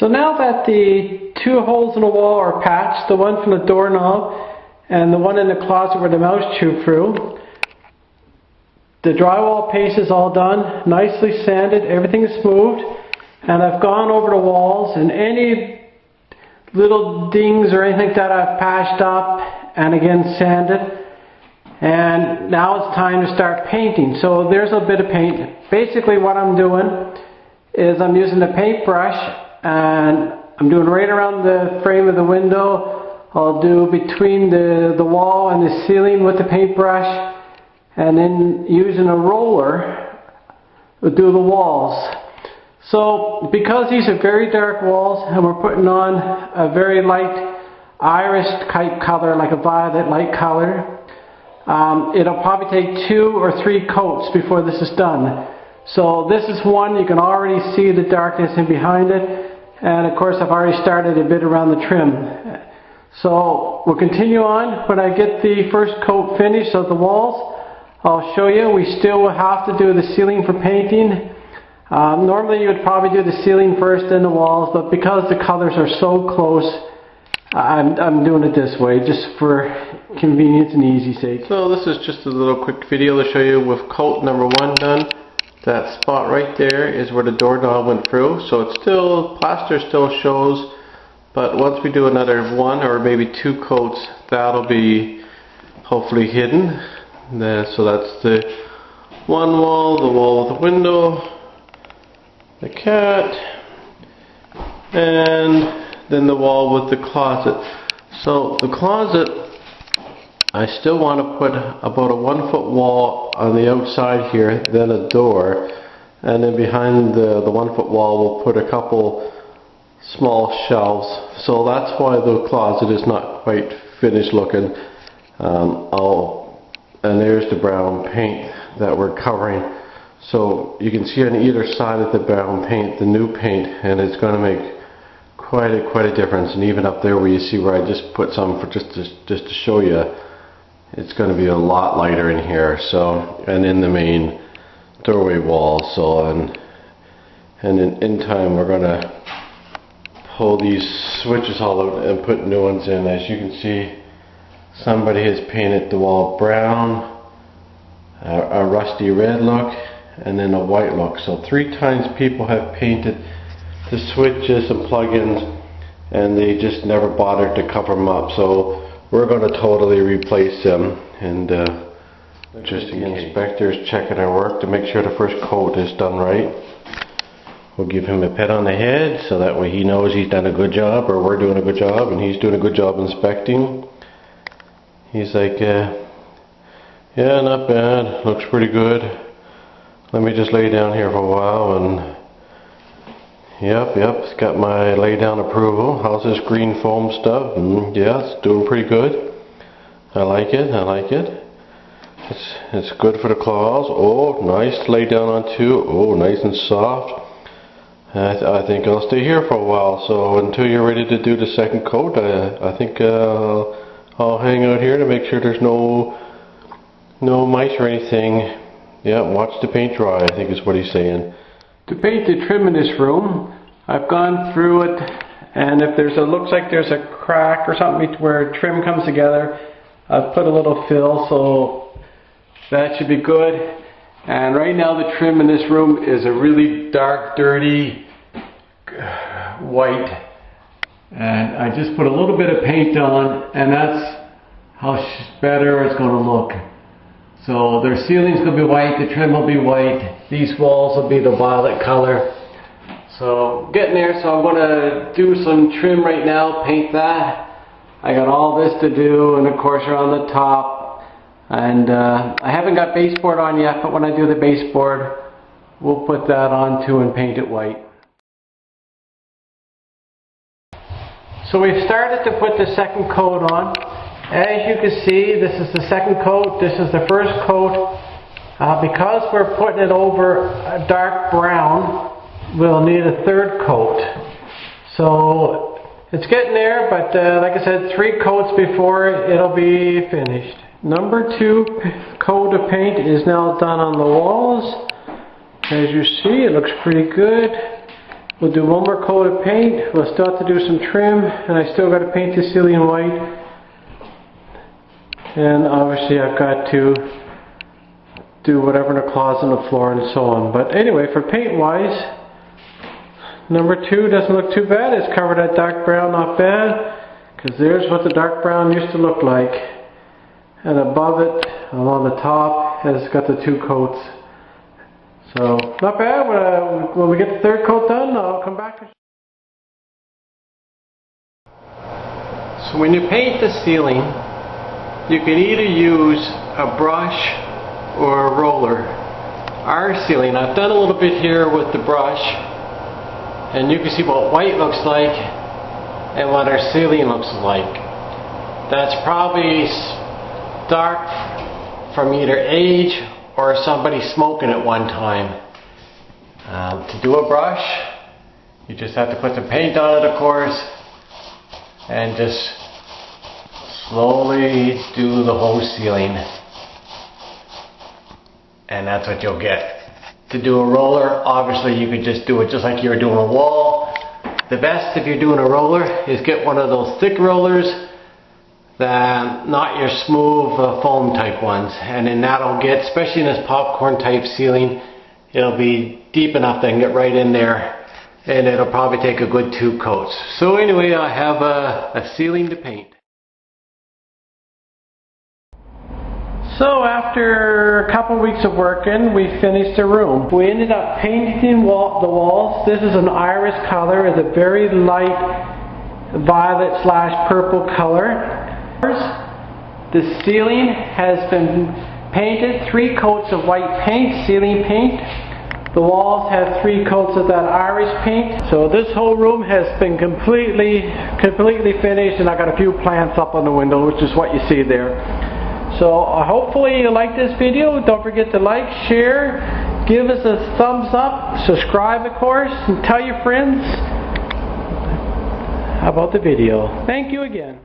So now that the two holes in the wall are patched, the one from the doorknob and the one in the closet where the mouse chewed through, the drywall paste is all done, nicely sanded, everything is smoothed, and I've gone over the walls, and any little dings or anything like that I've patched up and again sanded. And now it's time to start painting. So there's a bit of paint. Basically what I'm doing is I'm using the paintbrush, and I'm doing right around the frame of the window. I'll do between the wall and the ceiling with the paintbrush, and then using a roller we'll do the walls. So because these are very dark walls and we're putting on a very light iris type color, like a violet light color, it'll probably take 2 or 3 coats before this is done. So this is one, you can already see the darkness in behind it, and of course I've already started a bit around the trim. So we'll continue on. When I get the first coat finished of the walls, I'll show you. We still will have to do the ceiling for painting. Normally you would probably do the ceiling first, then the walls, but because the colors are so close, I'm doing it this way, just for convenience and easy sake. So this is just a little quick video to show you with coat number 1 done. That spot right there is where the doorknob went through, so it's still, plaster still shows, but once we do another 1 or maybe 2 coats, that'll be hopefully hidden. So that's the one wall, the wall with the window, the cat, and then the wall with the closet. So the closet, I still want to put about a 1-foot wall on the outside here, then a door, and then behind the 1-foot wall we'll put a couple small shelves. So that's why the closet is not quite finished looking. And there's the brown paint that we're covering. So you can see on either side of the brown paint, the new paint, and it's going to make quite a difference. And even up there where you see where I just put some for just to show you, it's going to be a lot lighter in here. So, and in the main doorway wall. So, and in time we're going to pull these switches all out and put new ones in. As you can see, somebody has painted the wall brown, a rusty red look, and then a white look. So 3 times people have painted the switches and plugins, and they just never bothered to cover them up. So we're going to totally replace them, and just the inspector's checking our work to make sure the first coat is done right. We'll give him a pat on the head so that way he knows he's done a good job, or we're doing a good job and he's doing a good job inspecting. He's like, yeah, not bad, looks pretty good. Let me just lay down here for a while, and yep, it's got my lay down approval. How's this green foam stuff? Yeah, it's doing pretty good. I like it. It's good for the claws. Oh, nice, lay down on too. Oh, nice and soft. I think I'll stay here for a while. So until you're ready to do the second coat, I think I'll hang out here to make sure there's no mice or anything. Yeah, watch the paint dry, I think is what he's saying. To paint the trim in this room, I've gone through it, and if looks like there's a crack or something where trim comes together, I've put a little fill, so that should be good. And right now the trim in this room is a really dark, dirty white. And I just put a little bit of paint on, and that's how better it's going to look. So their ceiling's going to be white, the trim will be white, these walls will be the violet color. So getting there, so I'm going to do some trim right now, paint that. I got all this to do, and of course around the top. And I haven't got baseboard on yet, but when I do the baseboard, we'll put that on too and paint it white. So we've started to put the second coat on. As you can see, this is the second coat, this is the first coat. Because we're putting it over a dark brown, we'll need a third coat. So it's getting there, but like I said, 3 coats before it'll be finished. Number 2 coat of paint is now done on the walls. As you see, it looks pretty good. We'll do one more coat of paint. We'll still have to do some trim, and I still got to paint the ceiling white. And obviously I've got to do whatever in the closet and the floor and so on. But anyway, for paint wise, number 2 doesn't look too bad. It's covered that dark brown, not bad. Because there's what the dark brown used to look like. And above it, along the top, has got the 2 coats. So, not bad. When we get the 3rd coat done, I'll come back. So when you paint the ceiling, you can either use a brush or a roller. Our ceiling, I've done a little bit here with the brush, and you can see what white looks like and what our ceiling looks like. That's probably dark from either age or somebody smoking at one time. To do a brush, you just have to put some paint on it, of course, and just slowly do the whole ceiling, and that's what you'll get. To do a roller, obviously you could just do it just like you were doing a wall. The best if you're doing a roller is get one of those thick rollers, not your smooth foam type ones, and then that'll get, especially in this popcorn type ceiling, it'll be deep enough they can get right in there, and it'll probably take a good 2 coats. So anyway, I have a ceiling to paint. So after a couple weeks of working, we finished the room. We ended up painting the walls. This is an iris color. It's a very light violet / purple color. The ceiling has been painted 3 coats of white paint, ceiling paint. The walls have 3 coats of that iris paint. So this whole room has been completely finished, and I got a few plants up on the window, which is what you see there. So hopefully you like this video. Don't forget to like, share, give us a thumbs up, subscribe of course, and tell your friends about the video. Thank you again.